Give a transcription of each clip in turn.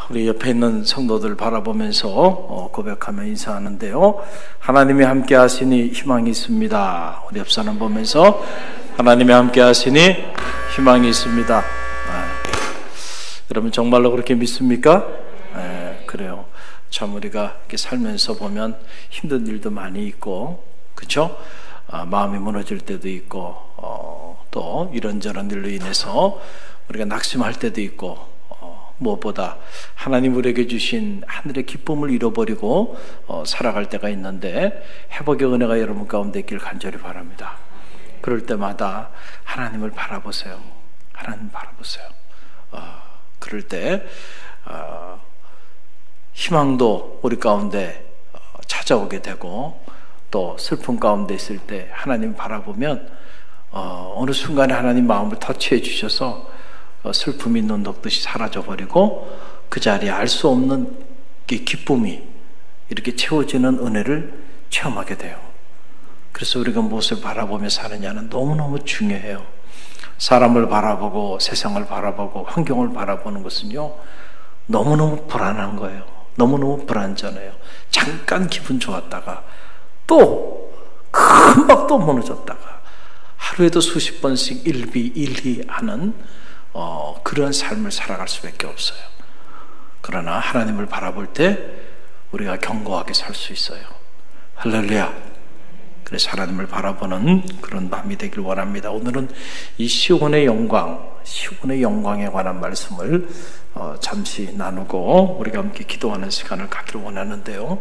우리 옆에 있는 성도들 바라보면서 고백하며 인사하는데요. 하나님이 함께 하시니 희망이 있습니다. 우리 옆 사람 보면서 하나님이 함께 하시니 희망이 있습니다. 여러분 정말로 그렇게 믿습니까? 그래요. 참 우리가 이렇게 살면서 보면 힘든 일도 많이 있고, 그렇죠? 마음이 무너질 때도 있고, 또 이런저런 일로 인해서 우리가 낙심할 때도 있고, 무엇보다 하나님 우리에게 주신 하늘의 기쁨을 잃어버리고 살아갈 때가 있는데, 회복의 은혜가 여러분 가운데 있길 간절히 바랍니다. 그럴 때마다 하나님을 바라보세요. 하나님 바라보세요. 그럴 때 희망도 우리 가운데 찾아오게 되고, 또 슬픔 가운데 있을 때 하나님 바라보면 어느 순간에 하나님 마음을 터치해 주셔서 슬픔이 눈 녹듯이 사라져버리고, 그 자리에 알 수 없는 기쁨이 이렇게 채워지는 은혜를 체험하게 돼요. 그래서 우리가 무엇을 바라보며 사느냐는 너무너무 중요해요. 사람을 바라보고 세상을 바라보고 환경을 바라보는 것은요, 너무너무 불안한 거예요. 너무너무 불안전해요. 잠깐 기분 좋았다가 또 금방 또 무너졌다가 하루에도 수십 번씩 일희일희하는 그런 삶을 살아갈 수밖에 없어요. 그러나 하나님을 바라볼 때 우리가 견고하게 살 수 있어요. 할렐루야. 그래서 하나님을 바라보는 그런 마음이 되길 원합니다. 오늘은 이 시온의 영광에 관한 말씀을 잠시 나누고 우리가 함께 기도하는 시간을 갖기를 원하는데요.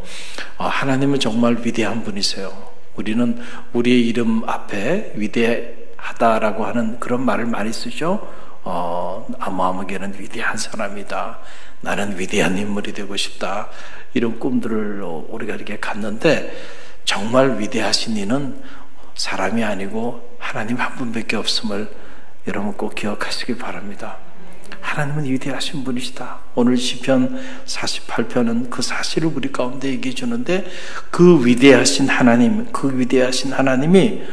하나님은 정말 위대한 분이세요. 우리는 우리의 이름 앞에 위대하다라고 하는 그런 말을 많이 쓰죠. 아무에게는 위대한 사람이다, 나는 위대한 인물이 되고 싶다, 이런 꿈들을 우리가 이렇게 갖는데, 정말 위대하신 이는 사람이 아니고 하나님 한 분밖에 없음을 여러분 꼭 기억하시기 바랍니다. 하나님은 위대하신 분이시다. 오늘 시편 48편은 그 사실을 우리 가운데 얘기해 주는데, 그 위대하신 하나님이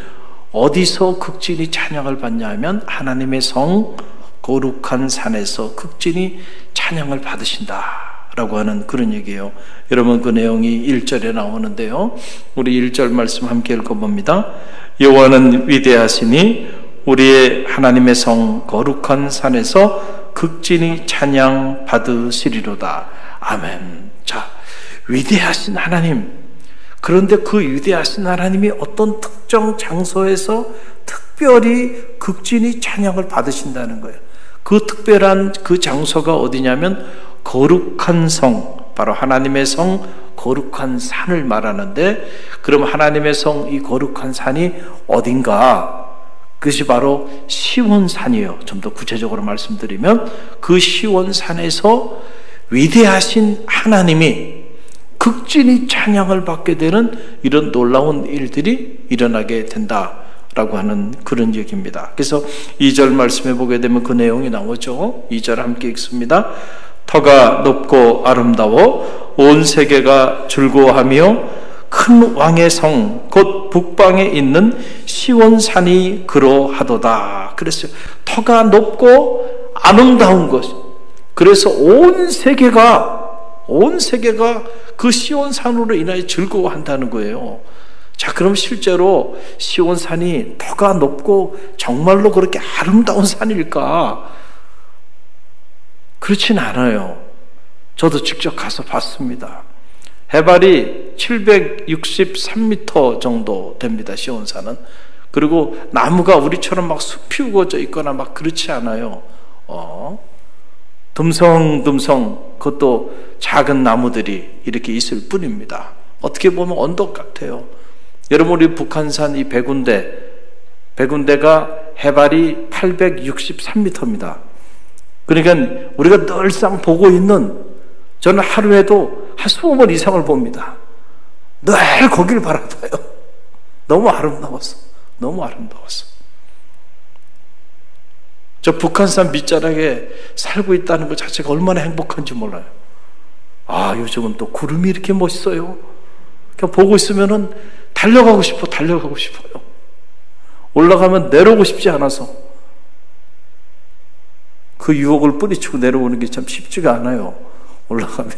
어디서 극진히 찬양을 받냐 하면 하나님의 성 거룩한 산에서 극진히 찬양을 받으신다 라고 하는 그런 얘기예요. 여러분 그 내용이 1절에 나오는데요, 우리 1절 말씀 함께 읽어봅니다. 여호와는 위대하시니 우리의 하나님의 성 거룩한 산에서 극진히 찬양 받으시리로다. 아멘. 자, 위대하신 하나님. 그런데 그 위대하신 하나님이 어떤 특정 장소에서 특별히 극진히 찬양을 받으신다는 거예요. 그 특별한 그 장소가 어디냐면 거룩한 성, 바로 하나님의 성 거룩한 산을 말하는데, 그럼 하나님의 성 이 거룩한 산이 어딘가? 그것이 바로 시온산이에요. 좀 더 구체적으로 말씀드리면 그 시온산에서 위대하신 하나님이 극진히 찬양을 받게 되는 이런 놀라운 일들이 일어나게 된다라고 하는 그런 얘기입니다. 그래서 2절 말씀해 보게 되면 그 내용이 나오죠. 2절 함께 읽습니다. 터가 높고 아름다워 온 세계가 즐거워하며 큰 왕의 성 곧 북방에 있는 시온산이 그러하도다. 그랬어요. 터가 높고 아름다운 것. 그래서 온 세계가 그 시온산으로 인하여 즐거워한다는 거예요. 자, 그럼 실제로 시온산이 터가 높고 정말로 그렇게 아름다운 산일까? 그렇진 않아요. 저도 직접 가서 봤습니다. 해발이 763m 정도 됩니다, 시온산은. 그리고 나무가 우리처럼 막 숲이 우거져 있거나 막 그렇지 않아요. 듬성듬성 그것도 작은 나무들이 이렇게 있을 뿐입니다. 어떻게 보면 언덕 같아요. 여러분, 우리 북한산 이 백운대가 해발이 863m입니다. 그러니까 우리가 늘상 보고 있는, 저는 하루에도 한 20번 이상을 봅니다. 늘 거기를 바라봐요. 너무 아름다웠어. 저 북한산 밑자락에 살고 있다는 것 자체가 얼마나 행복한지 몰라요. 요즘은 또 구름이 이렇게 멋있어요. 그냥 보고 있으면은 달려가고 싶어요. 올라가면 내려오고 싶지 않아서 그 유혹을 뿌리치고 내려오는 게 참 쉽지가 않아요. 올라가면.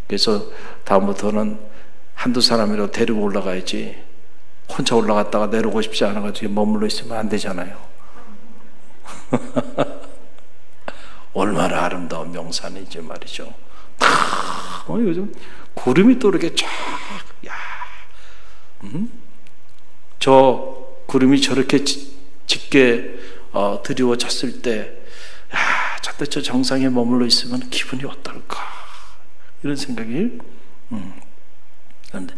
그래서 다음부터는 한두 사람이라도 데리고 올라가야지, 혼자 올라갔다가 내려오고 싶지 않아가지고 머물러 있으면 안 되잖아요. 얼마나 아름다운 명산인지 말이죠. 요즘 구름이 또 이렇게 쫙, 저 구름이 저렇게 짙게 드리워졌을 때, 저때 저 정상에 머물러 있으면 기분이 어떨까, 이런 생각이. 그런데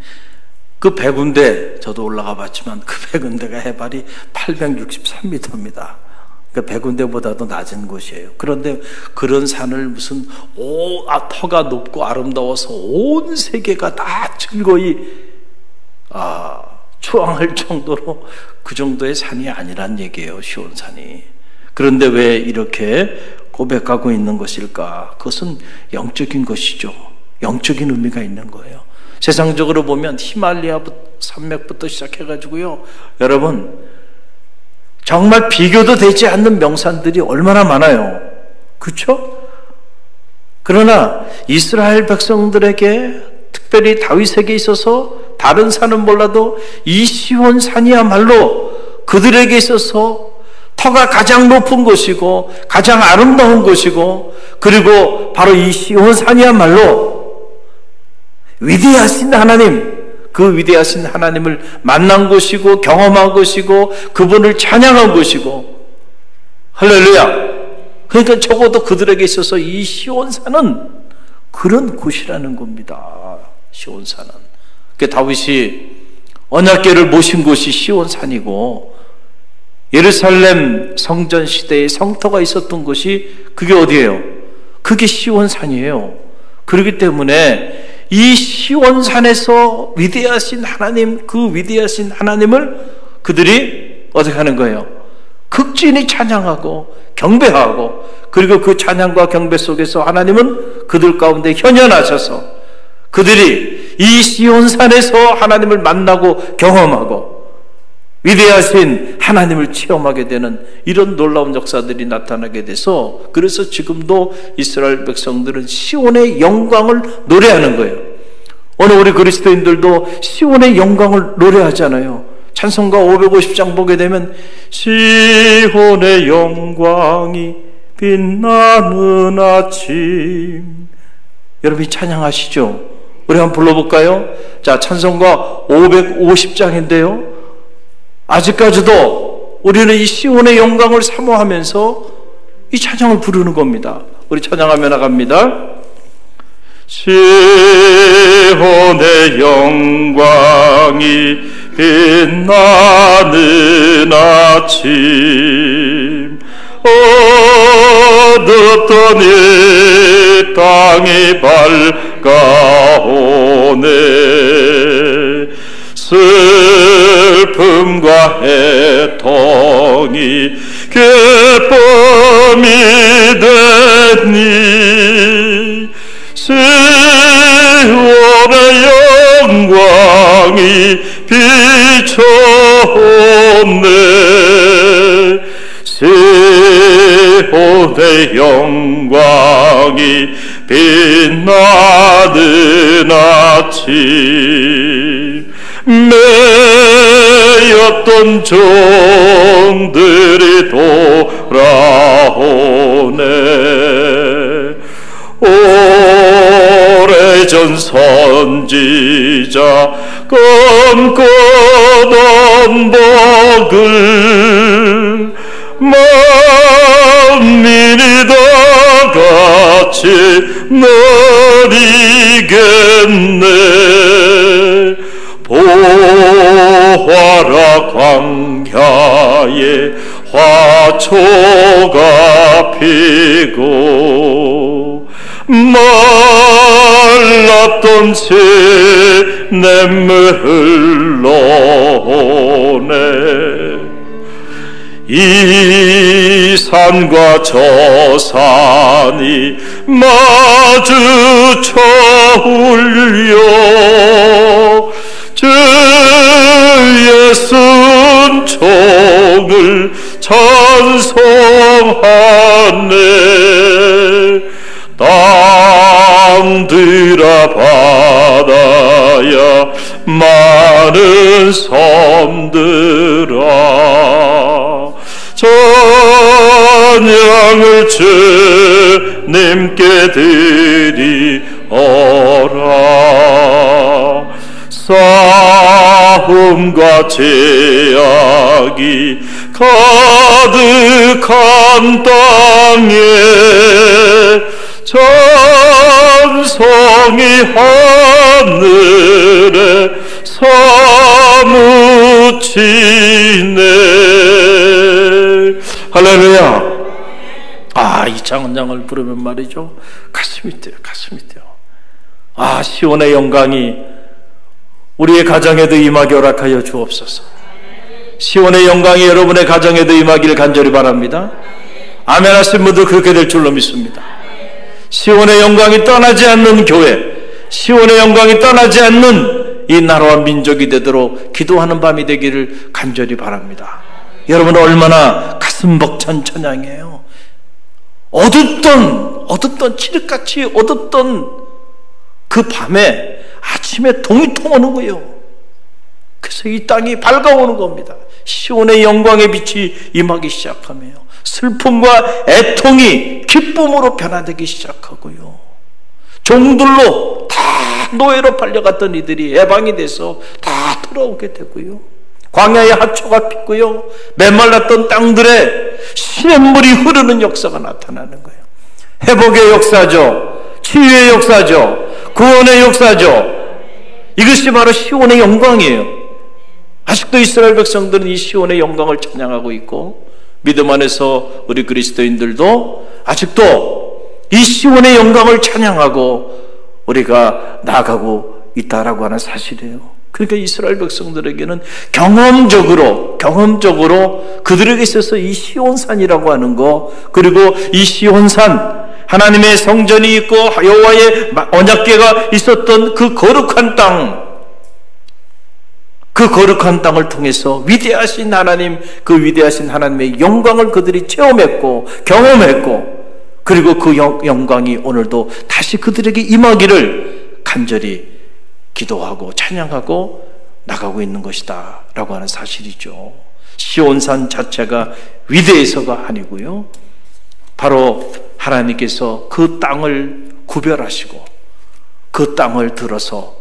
그 백운대, 저도 올라가 봤지만 그 백운대가 해발이 863m입니다. 그 백운대보다도 낮은 곳이에요. 그런데 그런 산을 무슨 터가 높고 아름다워서 온 세계가 다 즐거이 추앙할 정도로 그 정도의 산이 아니란 얘기예요, 시온산이. 그런데 왜 이렇게 고백하고 있는 것일까? 그것은 영적인 것이죠. 영적인 의미가 있는 거예요. 세상적으로 보면 히말라야 산맥부터 시작해가지고요, 여러분, 정말 비교도 되지 않는 명산들이 얼마나 많아요. 그렇죠? 그러나 이스라엘 백성들에게, 특별히 다윗에게 있어서 다른 산은 몰라도 이 시온산이야말로 그들에게 있어서 터가 가장 높은 곳이고 가장 아름다운 곳이고, 그리고 바로 이 시온산이야말로 위대하신 하나님, 그 위대하신 하나님을 만난 곳이고 경험한 곳이고 그분을 찬양한 곳이고, 할렐루야. 그러니까 적어도 그들에게 있어서 이 시온산은 그런 곳이라는 겁니다. 시온산은. 그러니까 다윗이 언약궤를 모신 곳이 시온산이고, 예루살렘 성전 시대에 성터가 있었던 곳이 그게 어디예요? 그게 시온산이에요. 그렇기 때문에 이 시온산에서 위대하신 하나님, 그 위대하신 하나님을 그들이 어떻게 하는 거예요? 극진히 찬양하고 경배하고, 그리고 그 찬양과 경배 속에서 하나님은 그들 가운데 현현하셔서 그들이 이 시온산에서 하나님을 만나고 경험하고 위대하신 하나님을 체험하게 되는 이런 놀라운 역사들이 나타나게 돼서, 그래서 지금도 이스라엘 백성들은 시온의 영광을 노래하는 거예요. 오늘 우리 그리스도인들도 시온의 영광을 노래하잖아요. 찬송가 550장 보게 되면 시온의 영광이 빛나는 아침, 여러분이 찬양하시죠? 우리 한번 불러볼까요? 자, 찬송가 550장인데요 아직까지도 우리는 이 시온의 영광을 사모하면서 이 찬양을 부르는 겁니다. 우리 찬양하며 나갑니다. 시온의 영광이 빛나는 아침, 어둡던 이 땅이 밝아오네. 슬픔과 애통이 기쁨이 되니, 시온의 영광이 비춰오네. 시온의 영광이 빛나는 아침, 매였던 종들이 돌아오네. 오래전 선지자 꿈꾸던 복을 만민이 다 같이 누리겠네. 보아라 광야에 화초가 피고, 말랐던 시냇물 흘러오네. 이 산과 저 산이 마주쳐 울려 주의 순종을 찬송하네. 들어 바다야 많은 섬들아 찬양을 주님께 드리어라 싸움과 제약이 가득한 땅에 찬송이 하늘에 사무치네. 할렐루야. 이 찬양을 부르면 말이죠, 가슴이 뛰어요. 가슴이 뛰어. 시온의 영광이 우리의 가정에도 임하게 허락하여 주옵소서. 시온의 영광이 여러분의 가정에도 임하기를 간절히 바랍니다. 아멘 하신 분들 그렇게 될 줄로 믿습니다. 시온의 영광이 떠나지 않는 교회, 시온의 영광이 떠나지 않는 이 나라와 민족이 되도록 기도하는 밤이 되기를 간절히 바랍니다. 여러분 얼마나 가슴 벅찬 찬양이에요. 어둡던 칠흑같이 어둡던 그 밤에 아침에 동이 통오는 거예요. 그래서 이 땅이 밝아오는 겁니다. 시온의 영광의 빛이 임하기 시작하며 슬픔과 애통이 기쁨으로 변화되기 시작하고요. 종들로 다 노예로 팔려갔던 이들이 해방이 돼서 다 돌아오게 되고요. 광야의 하초가 피고요. 메말랐던 땅들에 시냇물이 흐르는 역사가 나타나는 거예요. 회복의 역사죠. 치유의 역사죠. 구원의 역사죠. 이것이 바로 시온의 영광이에요. 아직도 이스라엘 백성들은 이 시온의 영광을 찬양하고 있고 믿음 안에서 우리 그리스도인들도 아직도 이 시온의 영광을 찬양하고 우리가 나아가고 있다라고 하는 사실이에요. 그러니까 이스라엘 백성들에게는 경험적으로 그들에게 있어서 이 시온산이라고 하는 거, 그리고 이 시온산 하나님의 성전이 있고 여호와의 언약궤가 있었던 그 거룩한 땅, 그 거룩한 땅을 통해서 위대하신 하나님, 그 위대하신 하나님의 영광을 그들이 체험했고 경험했고, 그리고 그 영광이 오늘도 다시 그들에게 임하기를 간절히 기도하고 찬양하고 나가고 있는 것이다 라고 하는 사실이죠. 시온산 자체가 위대해서가 아니고요, 바로 하나님께서 그 땅을 구별하시고 그 땅을 들어서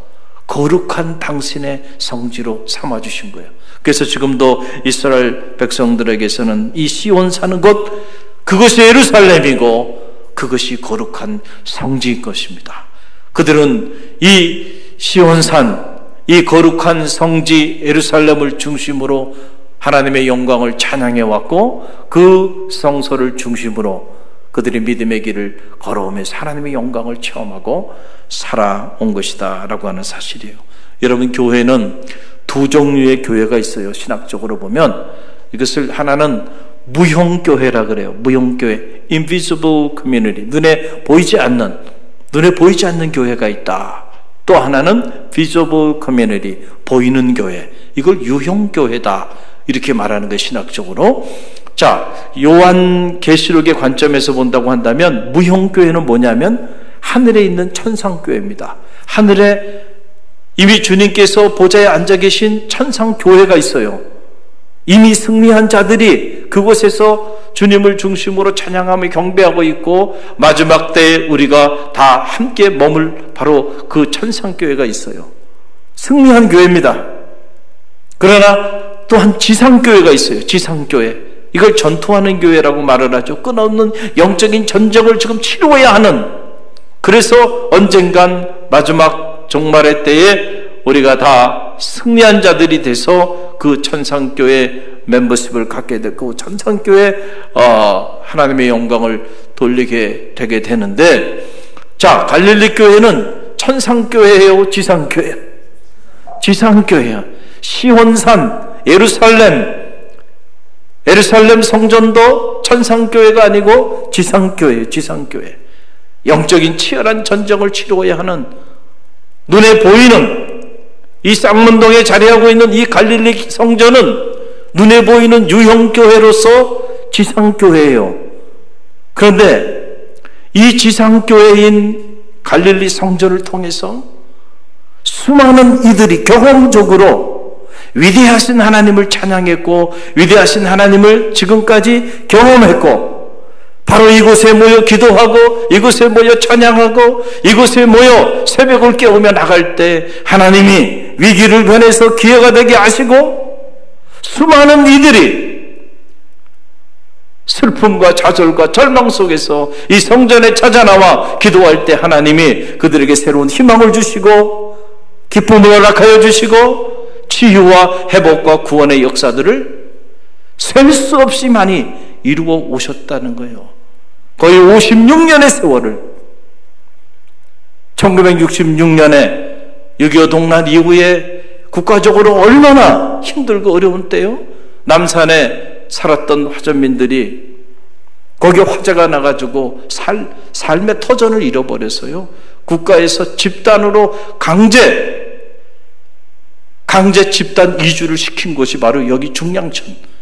거룩한 당신의 성지로 삼아주신 거예요. 그래서 지금도 이스라엘 백성들에게서는 이 시온 사는 곳, 그것이 예루살렘이고 그것이 거룩한 성지인 것입니다. 그들은 이 시온산, 이 거룩한 성지 예루살렘을 중심으로 하나님의 영광을 찬양해 왔고, 그 성소를 중심으로 그들의 믿음의 길을 걸어오면서 하나님의 영광을 체험하고 살아온 것이다 라고 하는 사실이에요. 여러분, 교회는 두 종류의 교회가 있어요. 신학적으로 보면 이것을 하나는 무형교회라 그래요. 무형교회, invisible community, 눈에 보이지 않는 교회가 있다. 또 하나는 visible community, 보이는 교회, 이걸 유형교회다 이렇게 말하는 거예요, 신학적으로. 자, 요한계시록의 관점에서 본다고 한다면 무형교회는 뭐냐면 하늘에 있는 천상교회입니다. 하늘에 이미 주님께서 보좌에 앉아 계신 천상교회가 있어요. 이미 승리한 자들이 그곳에서 주님을 중심으로 찬양하며 경배하고 있고, 마지막 때에 우리가 다 함께 머물 바로 그 천상교회가 있어요. 승리한 교회입니다. 그러나 또한 지상교회가 있어요. 지상교회, 이걸 전투하는 교회라고 말을 하죠. 끊어없는 영적인 전쟁을 지금 치루어야 하는, 그래서 언젠간 마지막 종말의 때에 우리가 다 승리한 자들이 돼서 그 천상교회 멤버십을 갖게 되고 천상교회 하나님의 영광을 돌리게 되게 되는데, 자, 갈릴리 교회는 천상교회예요, 지상교회예요? 지상교회야. 시온산 예루살렘 성전도 천상교회가 아니고 지상교회예요. 지상교회. 영적인 치열한 전쟁을 치루어야 하는, 눈에 보이는 이 쌍문동에 자리하고 있는 이 갈릴리 성전은 눈에 보이는 유형교회로서 지상교회예요. 그런데 이 지상교회인 갈릴리 성전을 통해서 수많은 이들이 경험적으로 위대하신 하나님을 찬양했고 위대하신 하나님을 지금까지 경험했고 바로 이곳에 모여 기도하고 이곳에 모여 찬양하고 이곳에 모여 새벽을 깨우며 나갈 때 하나님이 위기를 변해서 기회가 되게 하시고 수많은 이들이 슬픔과 좌절과 절망 속에서 이 성전에 찾아나와 기도할 때 하나님이 그들에게 새로운 희망을 주시고 기쁨을 허락하여 주시고 치유와 회복과 구원의 역사들을 셀 수 없이 많이 이루어 오셨다는 거예요. 거의 56년의 세월을 1966년에 6.25 동란 이후에 국가적으로 얼마나 힘들고 어려운 때요. 남산에 살았던 화전민들이 거기에 화재가 나가지고 삶의 터전을 잃어버려서요. 국가에서 집단으로 강제 집단 이주를 시킨 곳이 바로 여기 중량천.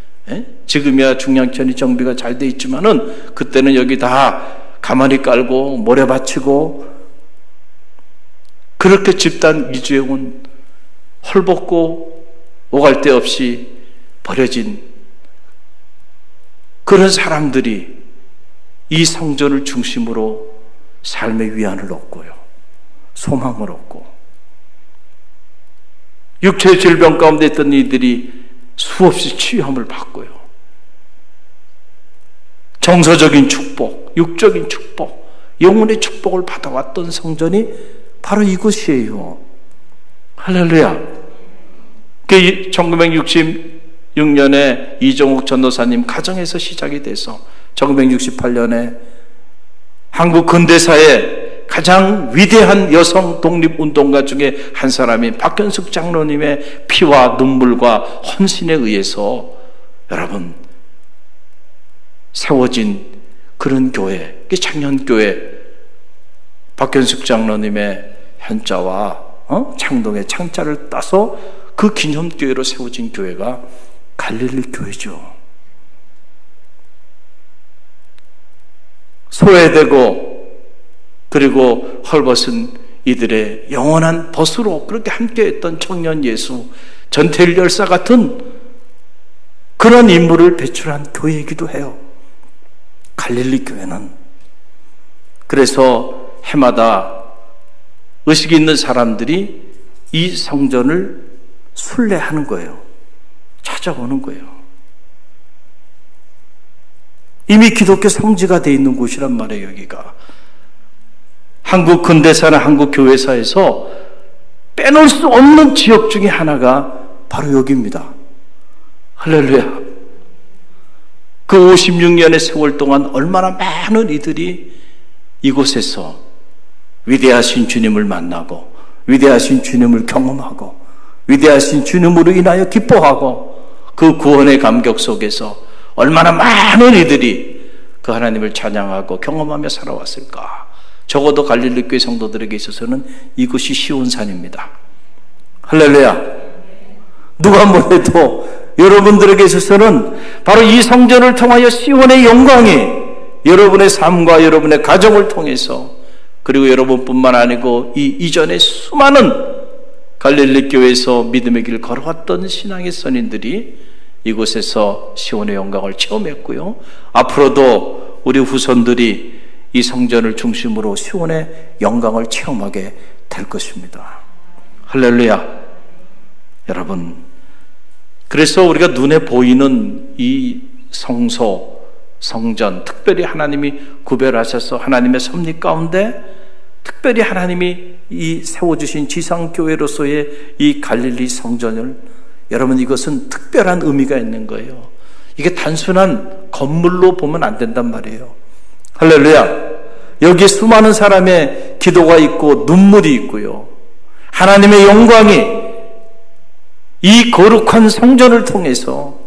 지금이야 중량천이 정비가 잘 돼 있지만은 그때는 여기 다 가마니 깔고 모래 받치고 그렇게 집단 이주해 온 헐벗고 오갈 데 없이 버려진 그런 사람들이 이 성전을 중심으로 삶의 위안을 얻고요, 소망을 얻고 육체의 질병 가운데 있던 이들이 수없이 치유함을 받고요, 정서적인 축복, 육적인 축복, 영혼의 축복을 받아왔던 성전이 바로 이곳이에요. 할렐루야. 1966년에 이종욱 전도사님 가정에서 시작이 돼서 1968년에 한국 근대사의 가장 위대한 여성 독립운동가 중에 한 사람인 박현숙 장로님의 피와 눈물과 헌신에 의해서 여러분 세워진 그런 교회, 청년교회, 박현숙 장로님의 현자와 창동의 창자를 따서 그 기념교회로 세워진 교회가 갈릴리 교회죠. 소외되고 그리고 헐벗은 이들의 영원한 벗으로 그렇게 함께했던 청년 예수, 전태일 열사 같은 그런 인물을 배출한 교회이기도 해요. 갈릴리 교회는. 그래서 해마다 의식 있는 사람들이 이 성전을 순례하는 거예요. 찾아오는 거예요. 이미 기독교 성지가 되어 있는 곳이란 말이에요, 여기가. 한국 근대사나 한국 교회사에서 빼놓을 수 없는 지역 중에 하나가 바로 여기입니다. 할렐루야. 그 56년의 세월 동안 얼마나 많은 이들이 이곳에서 위대하신 주님을 만나고 위대하신 주님을 경험하고 위대하신 주님으로 인하여 기뻐하고 그 구원의 감격 속에서 얼마나 많은 이들이 그 하나님을 찬양하고 경험하며 살아왔을까. 적어도 갈릴리 교회 성도들에게 있어서는 이것이 시온산입니다. 할렐루야. 누가 뭐래도 여러분들에게 있어서는 바로 이 성전을 통하여 시온의 영광이 여러분의 삶과 여러분의 가정을 통해서 그리고 여러분뿐만 아니고 이 이전에 수많은 갈릴리 교회에서 믿음의 길 걸어왔던 신앙의 선인들이 이곳에서 시온의 영광을 체험했고요. 앞으로도 우리 후손들이 이 성전을 중심으로 시온의 영광을 체험하게 될 것입니다. 할렐루야. 여러분, 그래서 우리가 눈에 보이는 이 성소, 성전, 특별히 하나님이 구별하셔서 하나님의 섭리 가운데 특별히 하나님이 이 세워주신 지상교회로서의 이 갈릴리 성전을, 여러분, 이것은 특별한 의미가 있는 거예요. 이게 단순한 건물로 보면 안 된단 말이에요. 할렐루야. 여기에 수많은 사람의 기도가 있고 눈물이 있고요, 하나님의 영광이 이 거룩한 성전을 통해서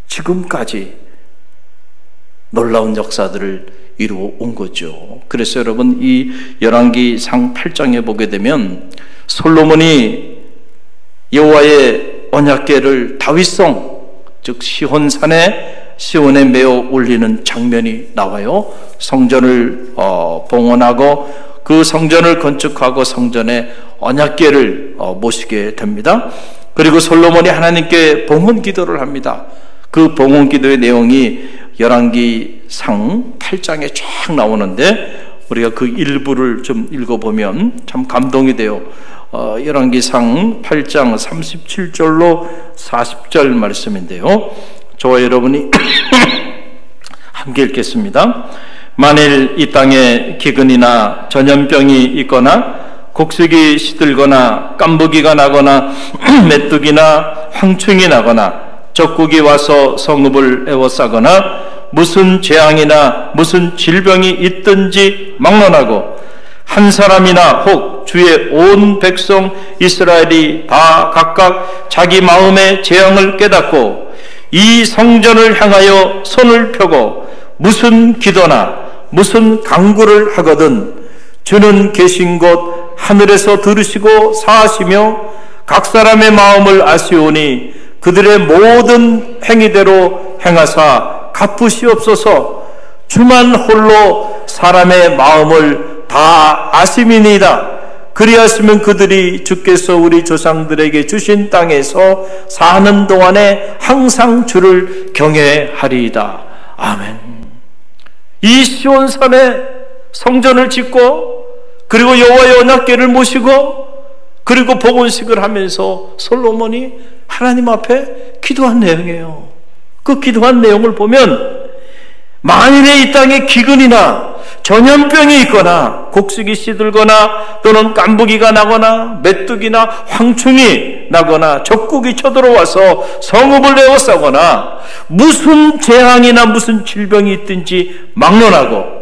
지금까지 놀라운 역사들을 이루어 온 거죠. 그래서 여러분, 이 열왕기상 8장에 보게 되면 솔로몬이 여호와의 언약궤를 다윗성, 즉 시온에 메어 올리는 장면이 나와요. 성전을 봉헌하고 그 성전을 건축하고 성전에 언약궤를 모시게 됩니다. 그리고 솔로몬이 하나님께 봉헌 기도를 합니다. 그 봉헌 기도의 내용이 열왕기상 8장에 쫙 나오는데 우리가 그 일부를 좀 읽어보면 참 감동이 돼요. 열왕기상 8장 37절로 40절 말씀인데요. 저와 여러분이 함께 읽겠습니다. 만일 이 땅에 기근이나 전염병이 있거나 곡식이 시들거나 깐부기가 나거나 메뚜기나 황충이 나거나 적국이 와서 성읍을 에워싸거나 무슨 재앙이나 무슨 질병이 있든지 막론하고 한 사람이나 혹 주의 온 백성 이스라엘이 다 각각 자기 마음의 재앙을 깨닫고 이 성전을 향하여 손을 펴고 무슨 기도나 무슨 간구를 하거든 주는 계신 곳 하늘에서 들으시고 사하시며 각 사람의 마음을 아시오니 그들의 모든 행위대로 행하사 갚으시옵소서. 주만 홀로 사람의 마음을 다 아심이니이다. 그리하시면 그들이 주께서 우리 조상들에게 주신 땅에서 사는 동안에 항상 주를 경외하리이다. 아멘. 이 시온산에 성전을 짓고 그리고 여호와의 언약궤를 모시고 그리고 복원식을 하면서 솔로몬이 하나님 앞에 기도한 내용이에요. 그 기도한 내용을 보면 만일에 이 땅에 기근이나 전염병이 있거나 곡식이 시들거나 또는 깐부기가 나거나 메뚜기나 황충이 나거나 적국이 쳐들어와서 성읍을 에워싸거나 무슨 재앙이나 무슨 질병이 있든지 막론하고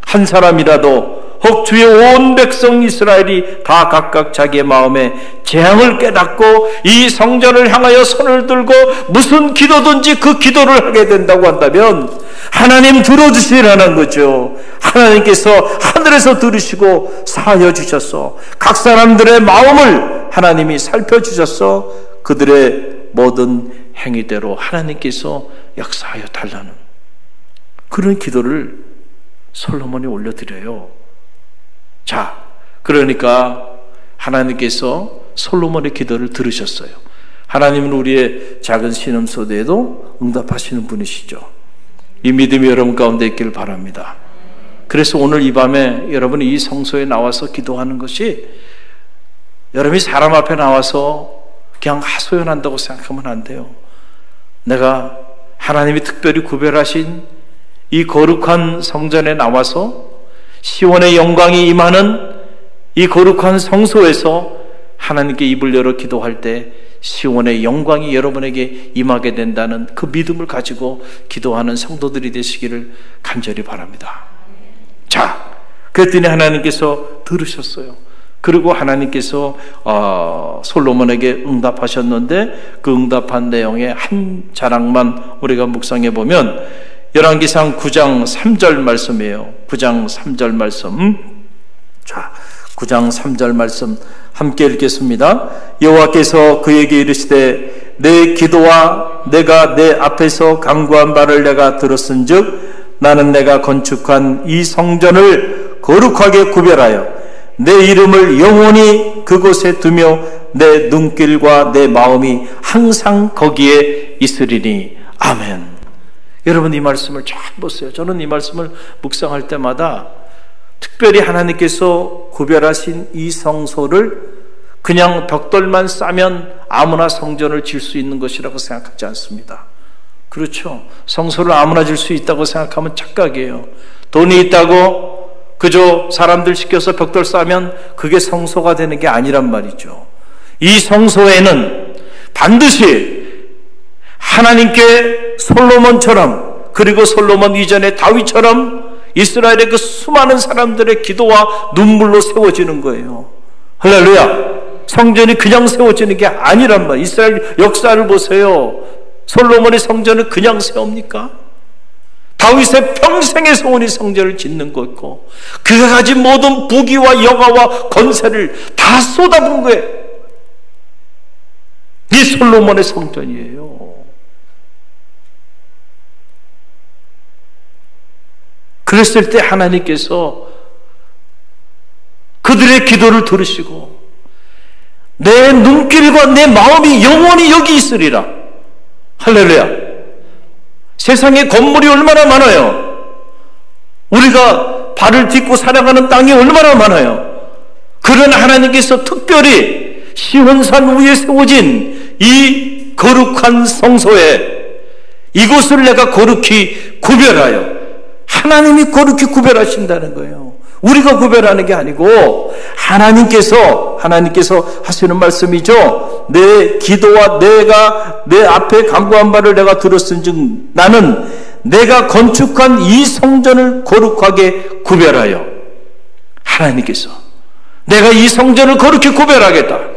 한 사람이라도 혹 주의 온 백성 이스라엘이 다 각각 자기의 마음에 재앙을 깨닫고 이 성전을 향하여 손을 들고 무슨 기도든지 그 기도를 하게 된다고 한다면 하나님 들어주시라는 거죠. 하나님께서 하늘에서 들으시고 사하여 주셨어. 각 사람들의 마음을 하나님이 살펴주셨어. 그들의 모든 행위대로 하나님께서 역사하여 달라는 그런 기도를 솔로몬이 올려드려요. 자, 그러니까 하나님께서 솔로몬의 기도를 들으셨어요. 하나님은 우리의 작은 신음소리에도 응답하시는 분이시죠. 이 믿음이 여러분 가운데 있기를 바랍니다. 그래서 오늘 이 밤에 여러분이 이 성소에 나와서 기도하는 것이 여러분이 사람 앞에 나와서 그냥 하소연한다고 생각하면 안 돼요. 내가 하나님이 특별히 구별하신 이 거룩한 성전에 나와서 시온의 영광이 임하는 이 거룩한 성소에서 하나님께 입을 열어 기도할 때 시온의 영광이 여러분에게 임하게 된다는 그 믿음을 가지고 기도하는 성도들이 되시기를 간절히 바랍니다. 자, 그랬더니 하나님께서 들으셨어요. 그리고 하나님께서 솔로몬에게 응답하셨는데 그 응답한 내용의 한 자락만 우리가 묵상해 보면 열왕기상 9장 3절 말씀이에요. 9장 3절 말씀. 자, 9장 3절 말씀 함께 읽겠습니다. 여호와께서 그에게 이르시되 내 기도와 내가 내 앞에서 간구한 바를 내가 들었은즉 나는 내가 건축한 이 성전을 거룩하게 구별하여 내 이름을 영원히 그곳에 두며 내 눈길과 내 마음이 항상 거기에 있으리니. 아멘. 여러분 이 말씀을 잘 보세요. 저는 이 말씀을 묵상할 때마다 특별히 하나님께서 구별하신 이 성소를 그냥 벽돌만 싸면 아무나 성전을 질 수 있는 것이라고 생각하지 않습니다. 그렇죠. 성소를 아무나 질 수 있다고 생각하면 착각이에요. 돈이 있다고 그저 사람들 시켜서 벽돌 싸면 그게 성소가 되는 게 아니란 말이죠. 이 성소에는 반드시 하나님께 솔로몬처럼 그리고 솔로몬 이전에 다윗처럼 이스라엘의 그 수많은 사람들의 기도와 눈물로 세워지는 거예요. 할렐루야. 성전이 그냥 세워지는 게 아니란 말이에요. 이스라엘 역사를 보세요. 솔로몬의 성전을 그냥 세웁니까? 다윗의 평생의 소원이 성전을 짓는 거고 그가 가진 모든 부귀와 영화와 권세를 다 쏟아부은 거예요. 이 솔로몬의 성전이에요. 그랬을 때 하나님께서 그들의 기도를 들으시고 내 눈길과 내 마음이 영원히 여기 있으리라. 할렐루야. 세상에 건물이 얼마나 많아요. 우리가 발을 딛고 살아가는 땅이 얼마나 많아요. 그러나 하나님께서 특별히 시온산 위에 세워진 이 거룩한 성소에 이곳을 내가 거룩히 구별하여, 하나님이 거룩히 구별하신다는 거예요. 우리가 구별하는 게 아니고 하나님께서 하시는 말씀이죠. 내 기도와 내가 내 앞에 간구한 바를 내가 들었은즉 나는 내가 건축한 이 성전을 거룩하게 구별하여, 하나님께서 내가 이 성전을 거룩히 구별하겠다.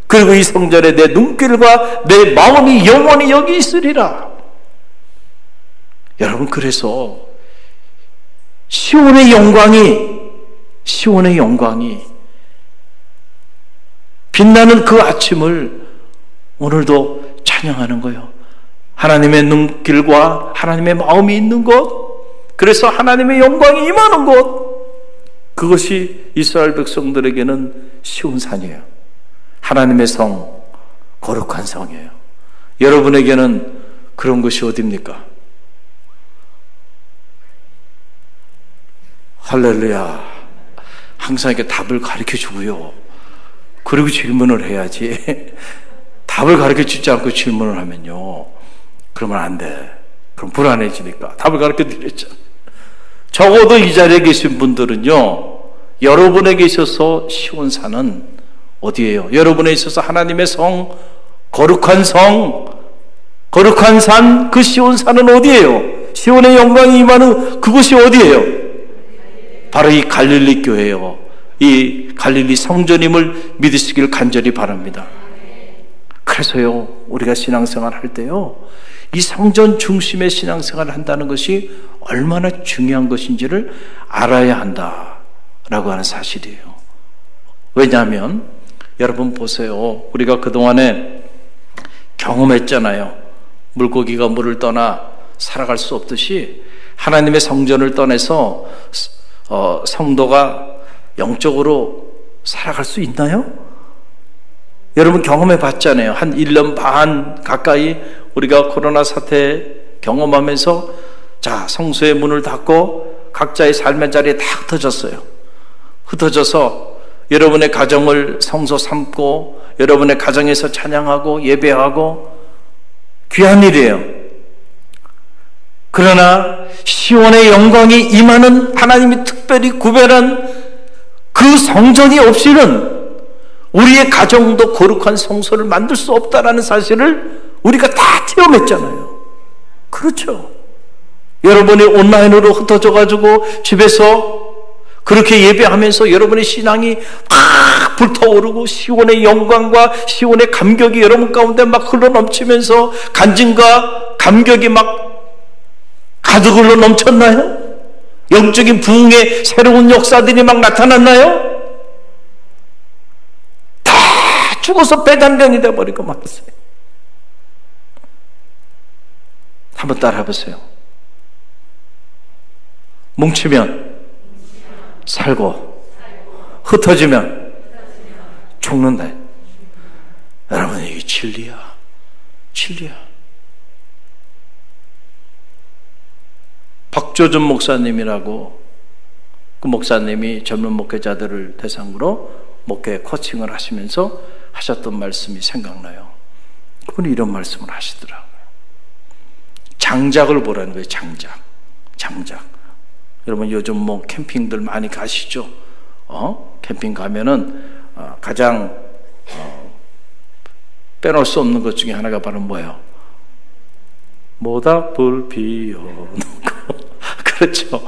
그리고 이 성전에 내 눈길과 내 마음이 영원히 여기 있으리라. 여러분, 그래서 시온의 영광이 빛나는 그 아침을 오늘도 찬양하는 거예요. 하나님의 눈길과 하나님의 마음이 있는 곳, 그래서 하나님의 영광이 임하는 곳, 그것이 이스라엘 백성들에게는 시온산이에요. 하나님의 성, 거룩한 성이에요. 여러분에게는 그런 것이 어디입니까? 할렐루야. 항상 이렇게 답을 가르쳐 주고요. 그리고 질문을 해야지. 답을 가르쳐 주지 않고 질문을 하면요, 그러면 안 돼. 그럼 불안해지니까. 답을 가르쳐 드렸잖아요. 적어도 이 자리에 계신 분들은요, 여러분에게 있어서 시온산은 어디예요? 여러분에 있어서 하나님의 성, 거룩한 산, 그 시온산은 어디예요? 시온의 영광이 임하는 그곳이 어디예요? 바로 이 갈릴리 교회요, 이 갈릴리 성전임을 믿으시길 간절히 바랍니다. 그래서요, 우리가 신앙생활 할 때요, 이 성전 중심의 신앙생활을 한다는 것이 얼마나 중요한 것인지를 알아야 한다라고 하는 사실이에요. 왜냐하면 여러분 보세요. 우리가 그동안에 경험했잖아요. 물고기가 물을 떠나 살아갈 수 없듯이 하나님의 성전을 떠나서 성도가 영적으로 살아갈 수 있나요? 여러분 경험해 봤잖아요. 한 1년 반 가까이 우리가 코로나 사태 경험하면서, 자, 성소의 문을 닫고 각자의 삶의 자리에 다 흩어져서 여러분의 가정을 성소 삼고 여러분의 가정에서 찬양하고 예배하고 귀한 일이에요. 그러나 시온의 영광이 임하는, 하나님이 특별히 구별한 그 성전이 없이는 우리의 가정도 거룩한 성소를 만들 수 없다라는 사실을 우리가 다 체험했잖아요. 그렇죠. 여러분이 온라인으로 흩어져가지고 집에서 그렇게 예배하면서 여러분의 신앙이 막 불타오르고 시온의 영광과 시온의 감격이 여러분 가운데 막 흘러넘치면서 간증과 감격이 막 가득 흘러 넘쳤나요? 영적인 부흥의 새로운 역사들이 막 나타났나요? 다 죽어서 배단변이 되어버리고 말았어요. 한번 따라해 보세요. 뭉치면 살고 흩어지면 죽는다. 여러분, 이게 진리야. 박조준 목사님이라고, 그 목사님이 젊은 목회자들을 대상으로 목회 코칭을 하시면서 하셨던 말씀이 생각나요. 그분이 이런 말씀을 하시더라고요. 장작을 보라는 거예요. 장작. 여러분 요즘 뭐 캠핑들 많이 가시죠? 캠핑 가면은 가장 빼놓을 수 없는 것 중에 하나가 바로 뭐예요? 모닥불 피워놓고 그렇죠.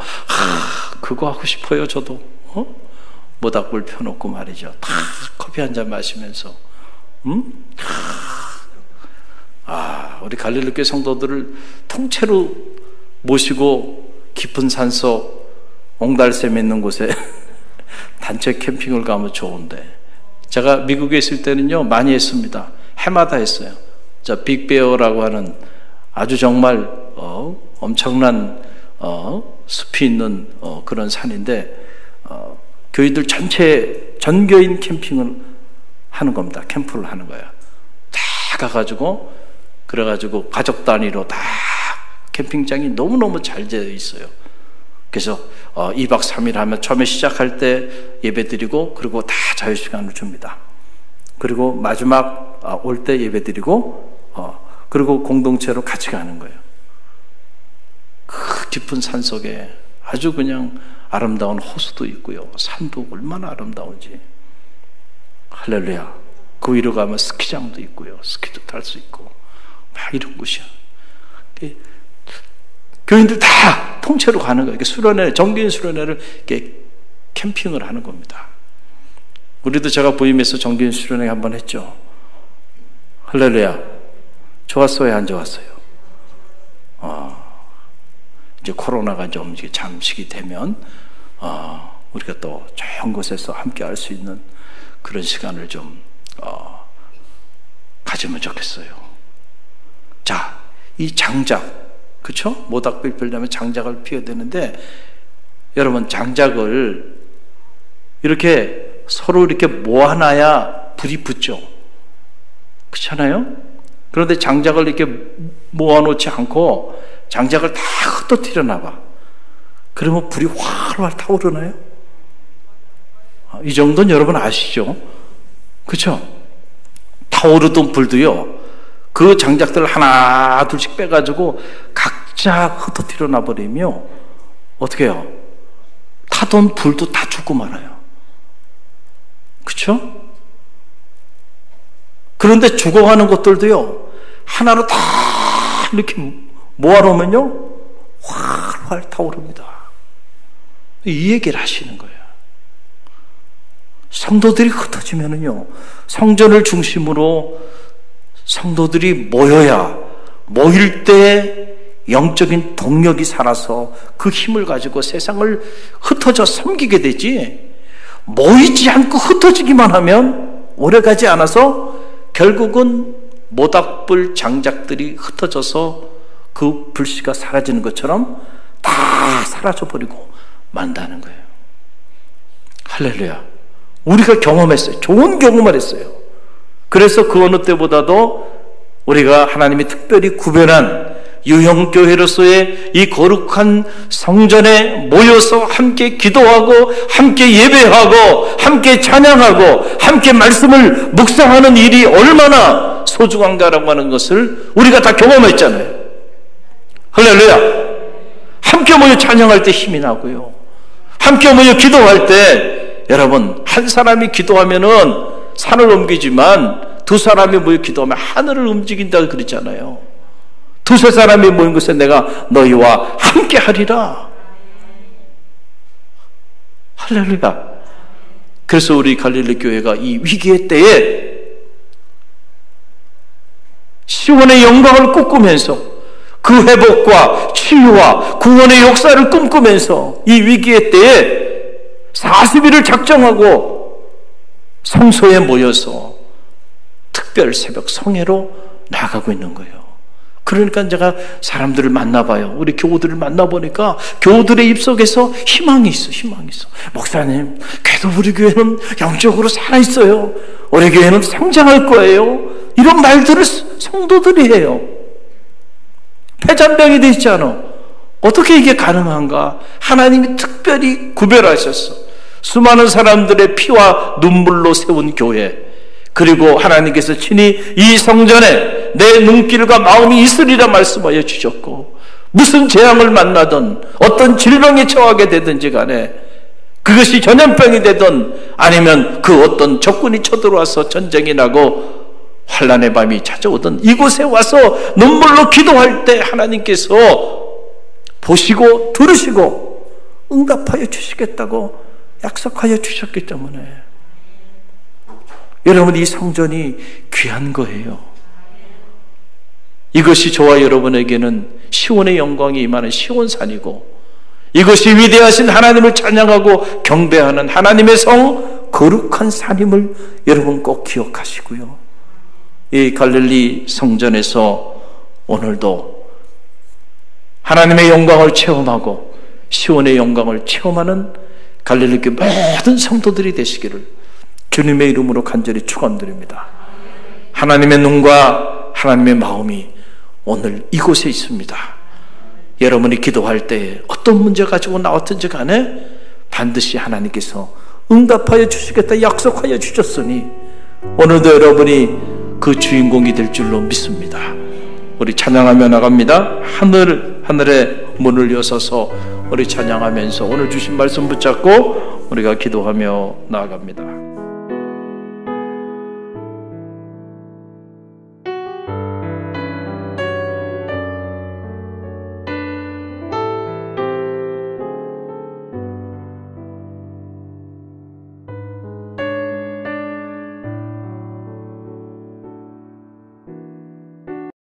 그거 하고 싶어요. 저도 모닥불 펴놓고 말이죠. 다 커피 한 잔 마시면서 우리 갈릴리교회 성도들을 통째로 모시고 깊은 산속 옹달샘 있는 곳에 단체 캠핑을 가면 좋은데, 제가 미국에 있을 때는요 많이 했습니다. 해마다 했어요. 자, 빅베어라고 하는 아주 정말 엄청난 숲이 있는 그런 산인데, 교인들 전체 전교인 캠핑을 하는 겁니다. 캠프를 하는 거예요. 다 가가지고, 그래가지고 가족 단위로 다 캠핑장이 너무너무 잘 되어 있어요. 그래서 2박 3일 하면 처음에 시작할 때 예배 드리고, 그리고 다 자유시간을 줍니다. 그리고 마지막 올 때 예배 드리고, 그리고 공동체로 같이 가는 거예요. 그 깊은 산 속에 아주 그냥 아름다운 호수도 있고요. 산도 얼마나 아름다운지. 할렐루야. 그 위로 가면 스키장도 있고요. 스키도 탈 수 있고. 막 이런 곳이야. 교인들 다 통째로 가는 거예요. 수련회, 정기인 수련회를 이렇게 캠핑을 하는 겁니다. 우리도 제가 부임해서 정기인 수련회 한번 했죠. 할렐루야. 좋았어요? 안 좋았어요? 이제 코로나가 좀 잠식이 되면 우리가 또 좋은 곳에서 함께 할 수 있는 그런 시간을 좀 가지면 좋겠어요. 자, 이 장작, 그렇죠? 모닥불 피우려면 장작을 피워야 되는데, 여러분 장작을 이렇게 서로 이렇게 모아놔야 불이 붙죠. 그렇잖아요? 그런데 장작을 이렇게 모아놓지 않고 장작을 다 흩어뜨려 놔봐. 그러면 불이 활활 타오르나요? 이 정도는 여러분 아시죠? 그렇죠? 타오르던 불도요, 그 장작들을 하나 둘씩 빼가지고 각자 흩어뜨려 놔버리면 어떻게 해요? 타던 불도 다 죽고 말아요. 그렇죠? 그런데 죽어가는 것들도요, 하나로 다 이렇게 모아놓으면요, 활활 타오릅니다. 이 얘기를 하시는 거예요. 성도들이 흩어지면은요, 성전을 중심으로 성도들이 모일 때 영적인 동력이 살아서 그 힘을 가지고 세상을 흩어져 섬기게 되지, 모이지 않고 흩어지기만 하면 오래가지 않아서 결국은 모닥불 장작들이 흩어져서 그 불씨가 사라지는 것처럼 다 사라져버리고 만다는 거예요. 할렐루야. 우리가 경험했어요. 좋은 경험을 했어요. 그래서 그 어느 때보다도 우리가 하나님이 특별히 구별한 유형교회로서의 이 거룩한 성전에 모여서 함께 기도하고 함께 예배하고 함께 찬양하고 함께 말씀을 묵상하는 일이 얼마나 소중한가라고 하는 것을 우리가 다 경험했잖아요. 할렐루야. 함께 모여 찬양할 때 힘이 나고요, 함께 모여 기도할 때, 여러분 한 사람이 기도하면은 산을 옮기지만 두 사람이 모여 기도하면 하늘을 움직인다고 그랬잖아요. 두세 사람이 모인 곳에 내가 너희와 함께 하리라. 할렐루야. 그래서 우리 갈릴리 교회가 이 위기의 때에 시온의 영광을 꿈꾸면서 그 회복과 치유와 구원의 역사를 꿈꾸면서 이 위기의 때에 40일을 작정하고 성소에 모여서 특별 새벽 성회로 나가고 있는 거예요. 그러니까 제가 사람들을 만나봐요. 우리 교우들을 만나보니까 교우들의 입속에서 희망이 있어. 목사님, 그래도 우리 교회는 영적으로 살아있어요. 우리 교회는 성장할 거예요. 이런 말들을 성도들이 해요. 폐잔병이 돼 있지 않아? 어떻게 이게 가능한가? 하나님이 특별히 구별하셨어. 수많은 사람들의 피와 눈물로 세운 교회, 그리고 하나님께서 친히 이 성전에 내 눈길과 마음이 있으리라 말씀하여 주셨고, 무슨 재앙을 만나든 어떤 질병에 처하게 되든지 간에, 그것이 전염병이 되든 아니면 그 어떤 적군이 쳐들어와서 전쟁이 나고 환난의 밤이 찾아오던 이곳에 와서 눈물로 기도할 때 하나님께서 보시고 들으시고 응답하여 주시겠다고 약속하여 주셨기 때문에, 여러분 이 성전이 귀한 거예요. 이것이 저와 여러분에게는 시온의 영광이 임하는 시온산이고, 이것이 위대하신 하나님을 찬양하고 경배하는 하나님의 성 거룩한 산임을 여러분 꼭 기억하시고요. 이 갈릴리 성전에서 오늘도 하나님의 영광을 체험하고 시온의 영광을 체험하는 갈릴리 교회 모든 성도들이 되시기를 주님의 이름으로 간절히 축원드립니다. 하나님의 눈과 하나님의 마음이 오늘 이곳에 있습니다. 여러분이 기도할 때 어떤 문제 가지고 나왔든지 간에 반드시 하나님께서 응답하여 주시겠다 약속하여 주셨으니 오늘도 여러분이 그 주인공이 될 줄로 믿습니다. 우리 찬양하며 나갑니다. 하늘의 문을 여서서 우리 찬양하면서 오늘 주신 말씀 붙잡고 우리가 기도하며 나아갑니다.